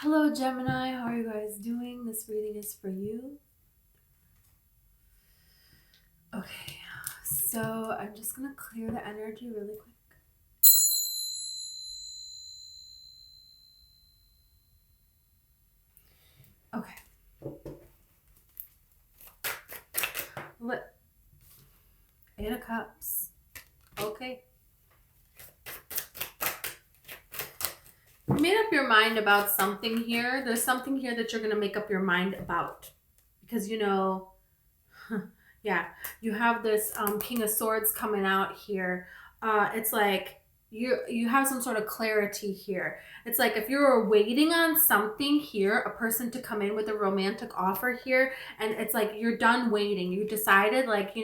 Hello, Gemini. How are you guys doing? This reading is for you. Okay, so I'm just going to clear the energy really quick. Okay. Eight of Cups. Okay. You made up your mind about something here. There's something here that you're going to make up your mind about. Because, yeah, you have this King of Swords coming out here. It's like you have some sort of clarity here. It's like if you were waiting on something here, a person to come in with a romantic offer here, and it's like you're done waiting. You decided, like,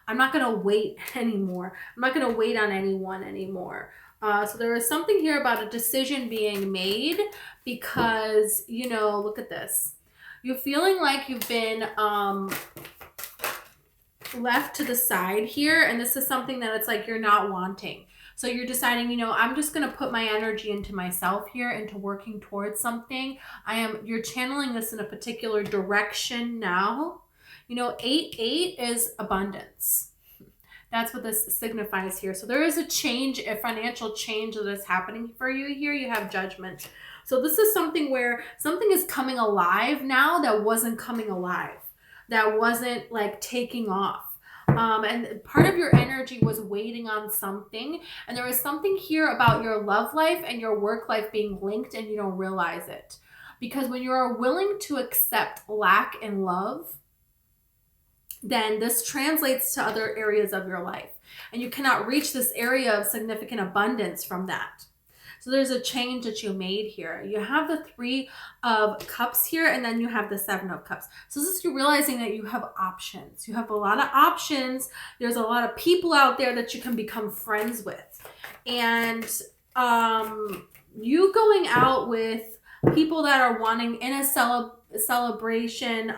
I'm not gonna wait anymore. I'm not gonna wait on anyone anymore. So there is something here about a decision being made because, look at this. You're feeling like you've been left to the side here, and this is something that it's like you're not wanting. So you're deciding, I'm just going to put my energy into myself here, into working towards something. You're channeling this in a particular direction now. 8-8 is abundance. That's what this signifies here. So there is a change, a financial change that is happening for you here. You have Judgment. So this is something where something is coming alive now that wasn't coming alive, that wasn't like taking off. And part of your energy was waiting on something. And there was something here about your love life and your work life being linked, and you don't realize it. Because when you are willing to accept lack in love, then this translates to other areas of your life. And you cannot reach this area of significant abundance from that. So there's a change that you made here. You have the 3 of Cups here, and then you have the 7 of Cups. So this is you realizing that you have options. You have a lot of options. There's a lot of people out there that you can become friends with. And you going out with people that are wanting in a celebration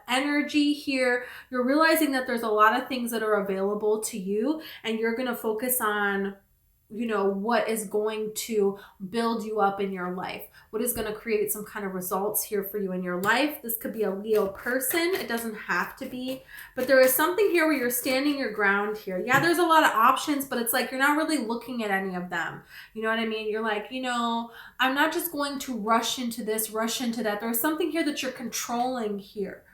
energy here, you're realizing that there's a lot of things that are available to you, and you're going to focus on what is going to build you up in your life, what is going to create some kind of results here for you in your life. This could be a Leo person. It doesn't have to be, but there is something here where you're standing your ground here. Yeah, there's a lot of options, but it's like you're not really looking at any of them. You know what I mean? You're like, I'm not just going to rush into this, rush into that. There's something here that you're controlling here,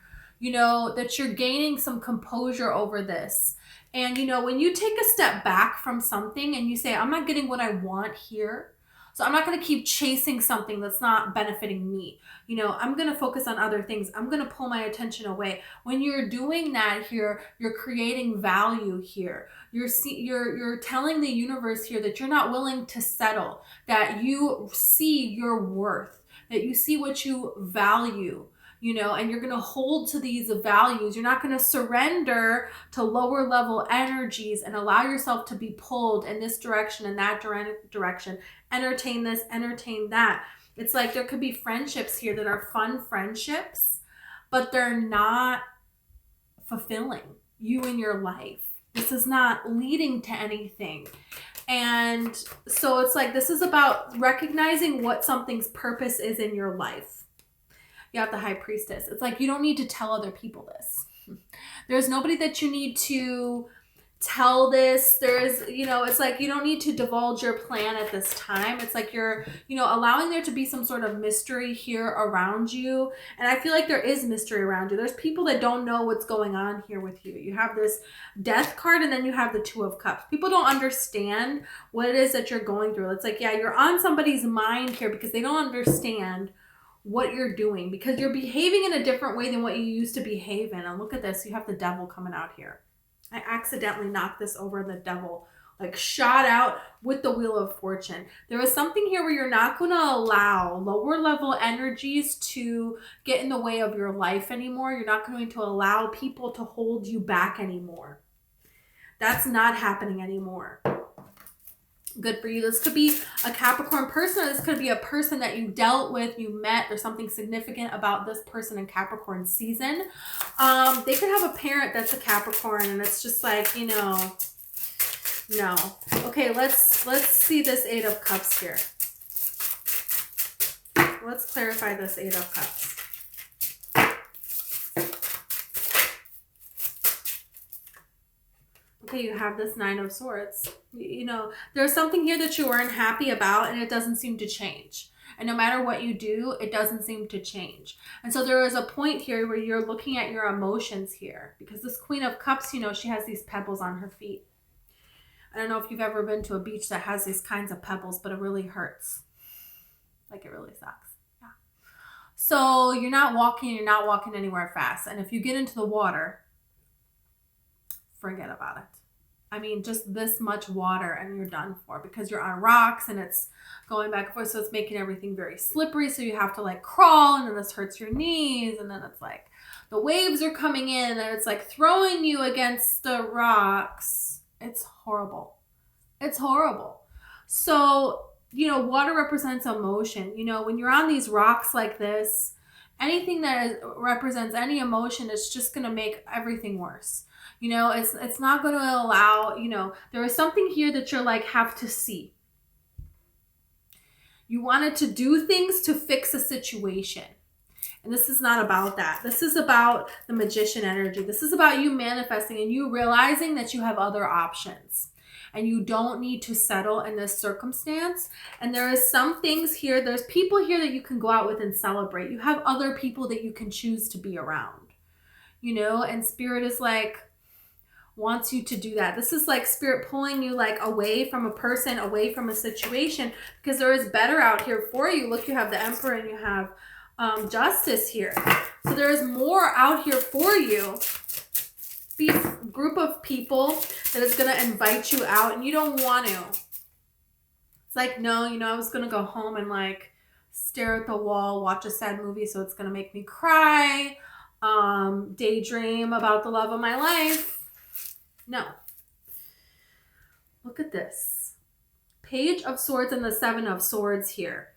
that you're gaining some composure over this. And, when you take a step back from something and you say, I'm not getting what I want here, so I'm not going to keep chasing something that's not benefiting me. I'm going to focus on other things. I'm going to pull my attention away. When you're doing that here, you're creating value here. You're telling the universe here that you're not willing to settle, that you see your worth, that you see what you value. And you're going to hold to these values. You're not going to surrender to lower level energies and allow yourself to be pulled in this direction and that direction. Entertain this, entertain that. It's like there could be friendships here that are fun friendships, but they're not fulfilling you in your life. This is not leading to anything. And so it's like this is about recognizing what something's purpose is in your life. You have the High Priestess. It's like you don't need to tell other people this. There's nobody that you need to tell this. There's, it's like you don't need to divulge your plan at this time. It's like you're, allowing there to be some sort of mystery here around you. And I feel like there is mystery around you. There's people that don't know what's going on here with you. You have this Death card, and then you have the 2 of Cups. People don't understand what it is that you're going through. It's like, yeah, you're on somebody's mind here because they don't understand what you're doing, because you're behaving in a different way than what you used to behave in. And look at this, you have the Devil coming out here. I accidentally knocked this over, the Devil like shot out with the Wheel of Fortune. There was something here where you're not going to allow lower level energies to get in the way of your life anymore. You're not going to allow people to hold you back anymore. That's not happening anymore. Good for you. This could be a Capricorn person. This could be a person that you dealt with, you met. There's something significant about this person in Capricorn season. They could have a parent that's a Capricorn, and it's just like, no. Okay, let's see this 8 of Cups here. Let's clarify this Eight of Cups. Okay, you have this Nine of Swords. You know, there's something here that you aren't happy about and it doesn't seem to change. And no matter what you do, it doesn't seem to change. And so there is a point here where you're looking at your emotions here. Because this Queen of Cups, you know, she has these pebbles on her feet. I don't know if you've ever been to a beach that has these kinds of pebbles, but it really hurts. Like, it really sucks. Yeah. So you're not walking anywhere fast. And if you get into the water, forget about it. I mean, just this much water and you're done for, because you're on rocks and it's going back and forth. So it's making everything very slippery. So you have to like crawl, and then this hurts your knees. And then it's like the waves are coming in and it's like throwing you against the rocks. It's horrible. It's horrible. So, you know, water represents emotion. You know, when you're on these rocks like this, anything that represents any emotion is just going to make everything worse. You know, it's not going to allow, you know, there is something here that you're like, have to see. You wanted to do things to fix a situation. And this is not about that. This is about the Magician energy. This is about you manifesting and you realizing that you have other options. And you don't need to settle in this circumstance. And there is some things here, there's people here that you can go out with and celebrate. You have other people that you can choose to be around. You know, and Spirit is like, wants you to do that. This is like Spirit pulling you like away from a person, away from a situation, because there is better out here for you. Look, you have the Emperor and you have Justice here. So there is more out here for you. Be a group of people that is going to invite you out and you don't want to. It's like, no, you know, I was going to go home and like stare at the wall, watch a sad movie, so it's going to make me cry, daydream about the love of my life. No. Look at this. Page of Swords and the Seven of Swords here.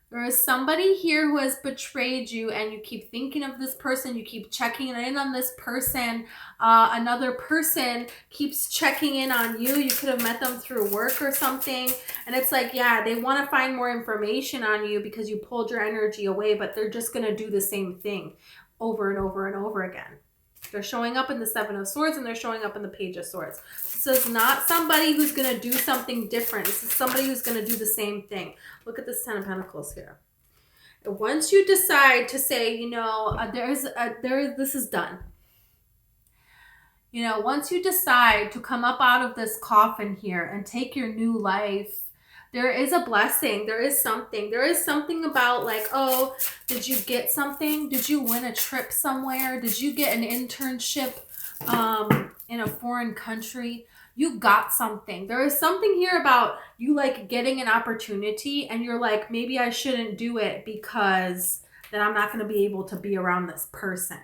There is somebody here who has betrayed you and you keep thinking of this person. You keep checking in on this person. Another person keeps checking in on you. You could have met them through work or something. And it's like, yeah, they want to find more information on you because you pulled your energy away, but they're just going to do the same thing over and over and over again. They're showing up in the Seven of Swords and they're showing up in the Page of Swords. This is not somebody who's going to do something different. This is somebody who's going to do the same thing. Look at this Ten of Pentacles here. Once you decide to say, you know, this is done. You know, once you decide to come up out of this coffin here and take your new life, there is a blessing. There is something. There is something about like, oh, did you get something? Did you win a trip somewhere? Did you get an internship in a foreign country? You got something. There is something here about you like getting an opportunity and you're like, maybe I shouldn't do it because then I'm not going to be able to be around this person.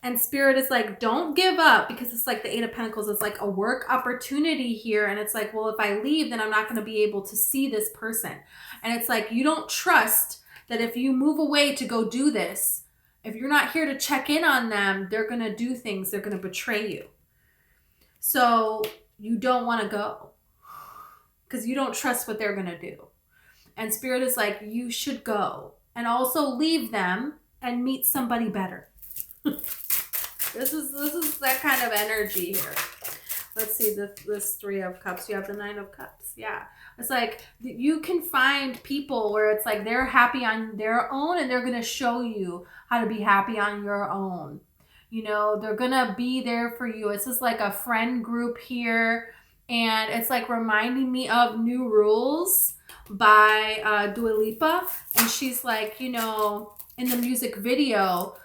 And Spirit is like, don't give up, because it's like the Eight of Pentacles is like a work opportunity here. And it's like, well, if I leave, then I'm not going to be able to see this person. And it's like, you don't trust that if you move away to go do this, if you're not here to check in on them, they're going to do things. They're going to betray you. So you don't want to go because you don't trust what they're going to do. And Spirit is like, you should go and also leave them and meet somebody better. This is that kind of energy here. Let's see this Three of Cups. You have the Nine of Cups. Yeah. It's like you can find people where it's like they're happy on their own and they're going to show you how to be happy on your own. You know, they're going to be there for you. It's just like a friend group here. And it's like reminding me of New Rules by Dua Lipa. And she's like, you know, in the music video,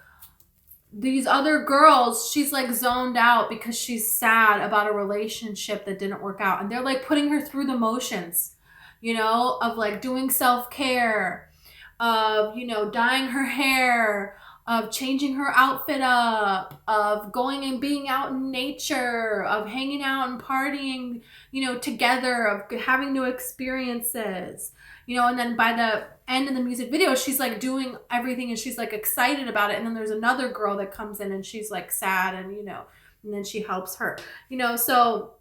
these other girls, she's like zoned out because she's sad about a relationship that didn't work out. And they're like putting her through the motions, you know, of like doing self-care, of, you know, dyeing her hair, of changing her outfit up, of going and being out in nature, of hanging out and partying, you know, together, of having new experiences, you know. And then by the end of the music video, she's like doing everything and she's like excited about it. And then there's another girl that comes in and she's like sad and, you know, and then she helps her, you know. So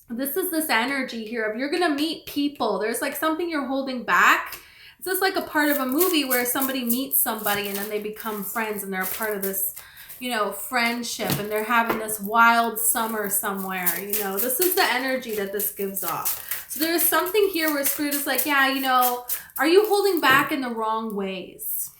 This is this energy here of you're going to meet people. There's like something you're holding back. It's just like a part of a movie where somebody meets somebody and then they become friends and they're a part of this, you know, friendship, and they're having this wild summer somewhere. You know, this is the energy that this gives off. So there's something here where Spirit is like, yeah, you know, are you holding back in the wrong ways?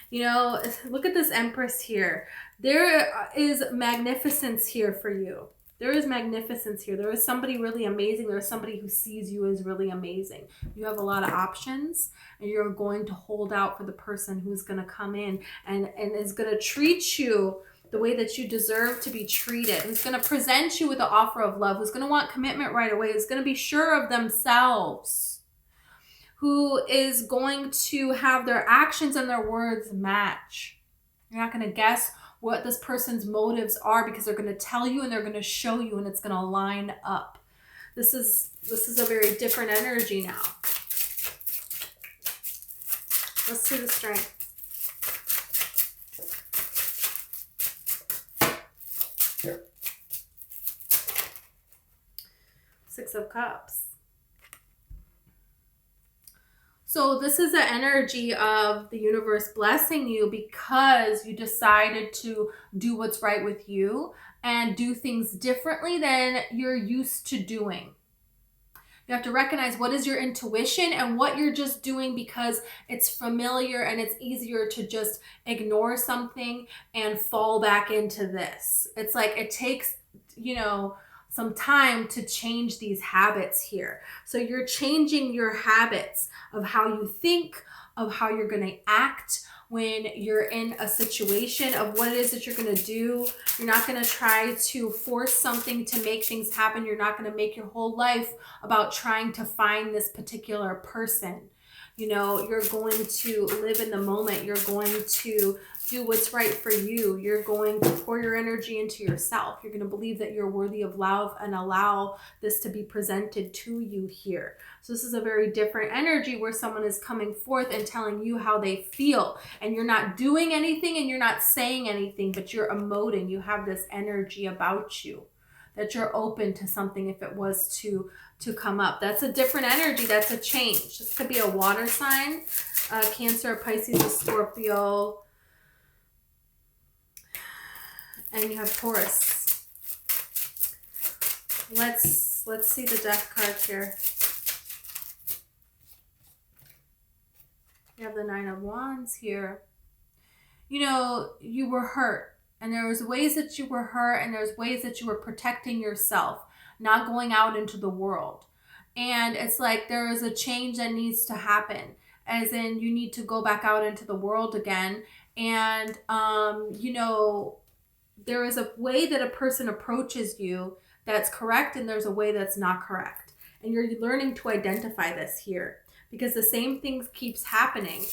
You know, look at this Empress here. There is magnificence here for you. There is magnificence here. There is somebody really amazing. There is somebody who sees you as really amazing. You have a lot of options, and you're going to hold out for the person who's going to come in and is going to treat you the way that you deserve to be treated, who's going to present you with an offer of love, who's going to want commitment right away, who's going to be sure of themselves, who is going to have their actions and their words match. You're not going to guess what this person's motives are, because they're going to tell you and they're going to show you, and it's going to line up. This is a very different energy now. Let's see the strength. Six of Cups. So this is the energy of the universe blessing you because you decided to do what's right with you and do things differently than you're used to doing. You have to recognize what is your intuition and what you're just doing because it's familiar, and it's easier to just ignore something and fall back into this. It's like it takes, you know, some time to change these habits here. So you're changing your habits of how you think, of how you're going to act when you're in a situation, of what it is that you're going to do. You're not going to try to force something to make things happen. You're not going to make your whole life about trying to find this particular person. You know, you're going to live in the moment. You're going to do what's right for you. You're going to pour your energy into yourself. You're going to believe that you're worthy of love and allow this to be presented to you here. So this is a very different energy where someone is coming forth and telling you how they feel, and you're not doing anything and you're not saying anything, but you're emoting. You have this energy about you that you're open to something if it was to come up. That's a different energy. That's a change. This could be a water sign, Cancer, Pisces, a Scorpio, and you have Taurus. Let's see the death card here. You have the Nine of Wands here. You know, you were hurt, and there was ways that you were hurt, and there's ways that you were protecting yourself, not going out into the world. And it's like there is a change that needs to happen, as in you need to go back out into the world again. And, you know, there is a way that a person approaches you that's correct, and there's a way that's not correct. And you're learning to identify this here, because the same thing keeps happening.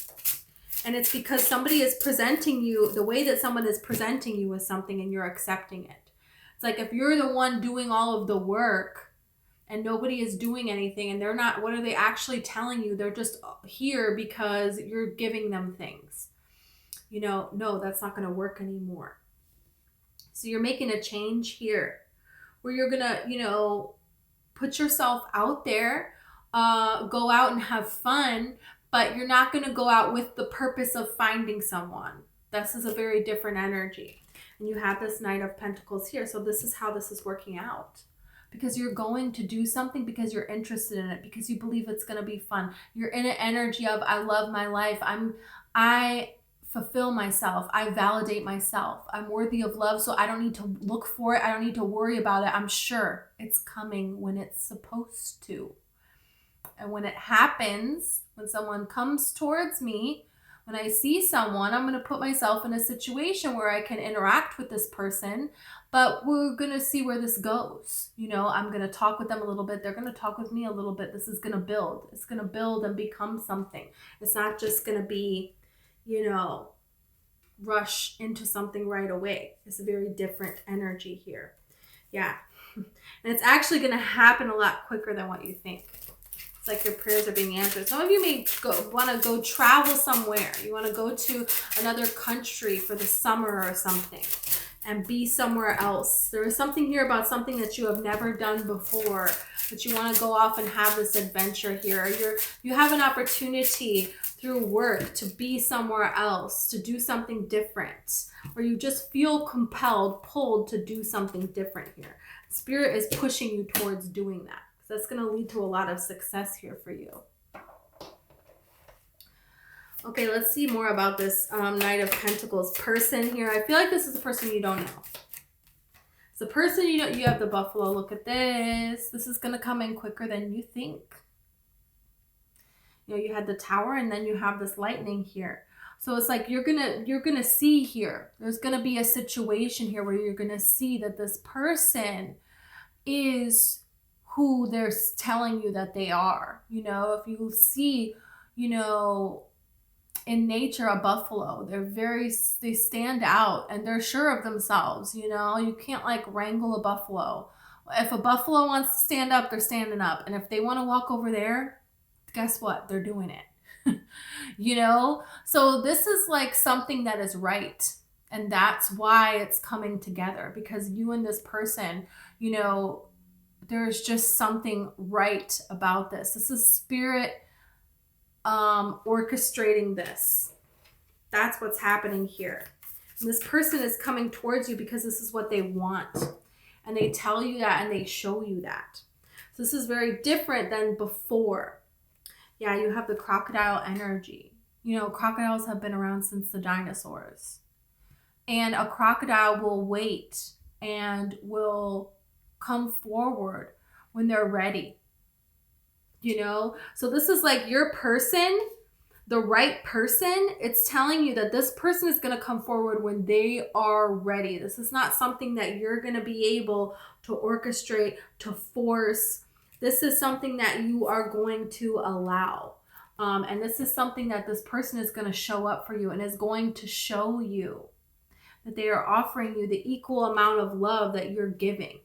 And it's because somebody is presenting you, the way that someone is presenting you as something, and you're accepting it. It's like if you're the one doing all of the work and nobody is doing anything, and they're not, what are they actually telling you? They're just here because you're giving them things. You know, no, that's not going to work anymore. So you're making a change here where you're going to, you know, put yourself out there, go out and have fun, but you're not going to go out with the purpose of finding someone. This is a very different energy. And you have this Knight of Pentacles here. So this is how this is working out. Because you're going to do something because you're interested in it, because you believe it's going to be fun. You're in an energy of, I love my life. I fulfill myself. I validate myself. I'm worthy of love, so I don't need to look for it. I don't need to worry about it. I'm sure it's coming when it's supposed to. And when it happens, when someone comes towards me, when I see someone, I'm going to put myself in a situation where I can interact with this person, but we're going to see where this goes. You know, I'm going to talk with them a little bit. They're going to talk with me a little bit. This is going to build. It's going to build and become something. It's not just going to be, you know, rush into something right away. It's a very different energy here. Yeah. And it's actually going to happen a lot quicker than what you think. It's like your prayers are being answered. Some of you may want to go travel somewhere. You want to go to another country for the summer or something. and be somewhere else. There is something here about something that you have never done before, that you want to go off and have this adventure here. You have an opportunity through work to be somewhere else, to do something different, or you just feel compelled, pulled to do something different here. Spirit is pushing you towards doing that. That's going to lead to a lot of success here for you. Okay, let's see more about this Knight of Pentacles person here. I feel like this is a person you don't know. It's a person you don't. You have the Buffalo. Look at this. This is going to come in quicker than you think. You know, you had the Tower, and then you have this lightning here. So it's like you're gonna see here. There's gonna be a situation here where you're gonna see that this person is who they're telling you that they are. You know, if you see, you know, in nature a buffalo, they stand out and they're sure of themselves. You know, you can't like wrangle a buffalo. If a buffalo wants to stand up, they're standing up, and if they want to walk over there, guess what? They're doing it. You know, so this is like something that is right, and that's why it's coming together, because you and this person, you know, there's just something right about this. This is spirit orchestrating this. That's what's happening here. And this person is coming towards you because this is what they want, and they tell you that and they show you that. So this is very different than before. Yeah, you have the crocodile energy. You know, crocodiles have been around since the dinosaurs. And a crocodile will wait and will come forward when they're ready. You know? So this is like your person, the right person. It's telling you that this person is going to come forward when they are ready. This is not something that you're going to be able to orchestrate, to force. This is something that you are going to allow. And this is something that this person is going to show up for you and is going to show you that they are offering you the equal amount of love that you're giving.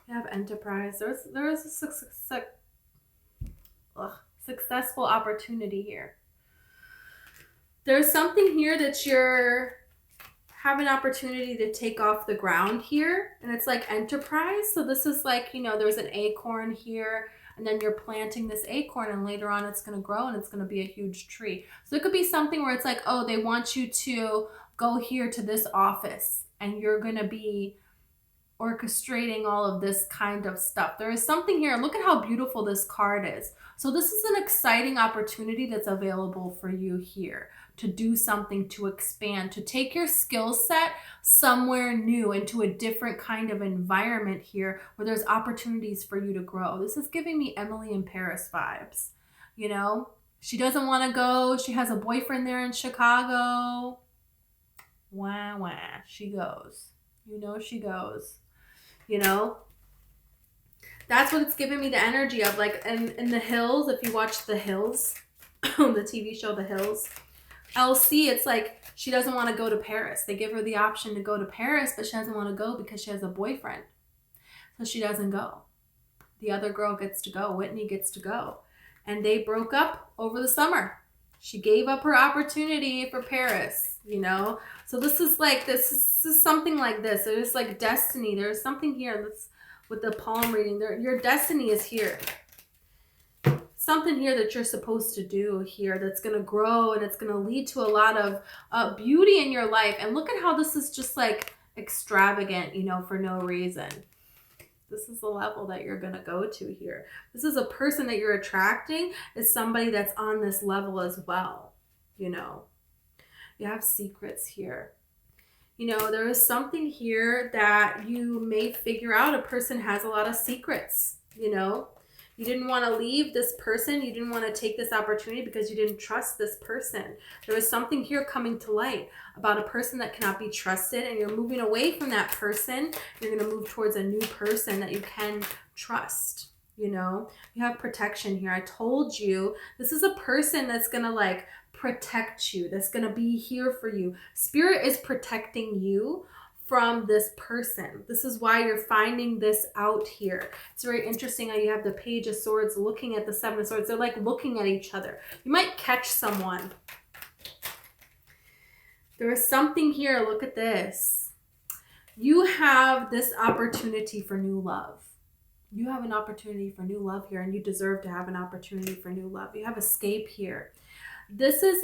You have Enterprise. There's a successful opportunity here. There's something here that you're have an opportunity to take off the ground here, and it's like Enterprise. So this is like, you know, there's an acorn here, and then you're planting this acorn, and later on it's going to grow and it's going to be a huge tree. So it could be something where it's like, oh, they want you to go here to this office, and you're going to be orchestrating all of this kind of stuff. There is something here. Look at how beautiful this card is. So this is an exciting opportunity that's available for you here to do something, to expand, to take your skill set somewhere new, into a different kind of environment here where there's opportunities for you to grow. This is giving me Emily in Paris vibes. You know, she doesn't want to go. She has a boyfriend there in Chicago. Wah, wah. She goes. You know, she goes. You know, that's what it's giving me the energy of. Like in The Hills, if you watch The Hills, the TV show The Hills, LC, it's like she doesn't want to go to Paris. They give her the option to go to Paris, but she doesn't want to go because she has a boyfriend. So she doesn't go. The other girl gets to go. Whitney gets to go. And they broke up over the summer. She gave up her opportunity for Paris, you know? So this is something like this. There's like destiny. There's something here that's with the palm reading. Your destiny is here. Something here that you're supposed to do here that's going to grow, and it's going to lead to a lot of beauty in your life. And look at how this is just like extravagant, you know, for no reason. This is the level that you're going to go to here. This is a person that you're attracting, is somebody that's on this level as well, you know. You have secrets here. You know, there is something here that you may figure out. A person has a lot of secrets, you know. You didn't want to leave this person. You didn't want to take this opportunity because you didn't trust this person. There was something here coming to light about a person that cannot be trusted, and you're moving away from that person. You're going to move towards a new person that you can trust. You know, you have protection here. I told you, this is a person that's going to like protect you, that's going to be here for you. Spirit is protecting you from this person. This is why you're finding this out here. It's very interesting how you have the Page of Swords looking at the Seven of Swords. They're like looking at each other. You might catch someone. There is something here. Look at this. You have this opportunity for new love. You have an opportunity for new love here, and you deserve to have an opportunity for new love. You have escape here. This is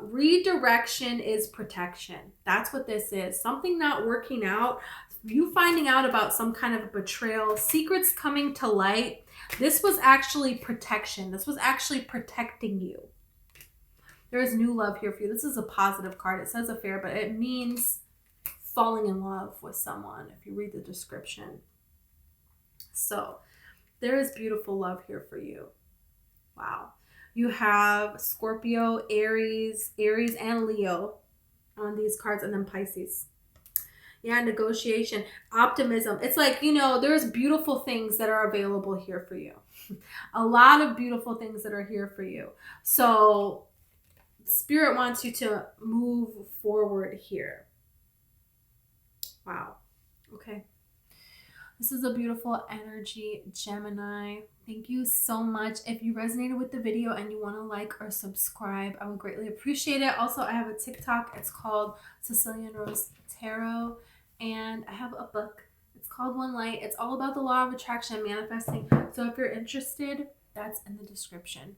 redirection is protection. That's what this is. Something not working out. You finding out about some kind of a betrayal. Secrets coming to light. This was actually protection. This was actually protecting you. There is new love here for you. This is a positive card. It says affair, but it means falling in love with someone if you read the description. So there is beautiful love here for you. Wow. You have Scorpio, Aries and Leo on these cards, and then Pisces. Yeah, negotiation, optimism. It's like, you know, there's beautiful things that are available here for you. A lot of beautiful things that are here for you. So Spirit wants you to move forward here. Wow. Okay. This is a beautiful energy, Gemini. Thank you so much. If you resonated with the video and you want to like or subscribe, I would greatly appreciate it. Also, I have a TikTok. It's called Cecilian Rose Tarot. And I have a book. It's called One Light. It's all about the law of attraction and manifesting. So if you're interested, that's in the description.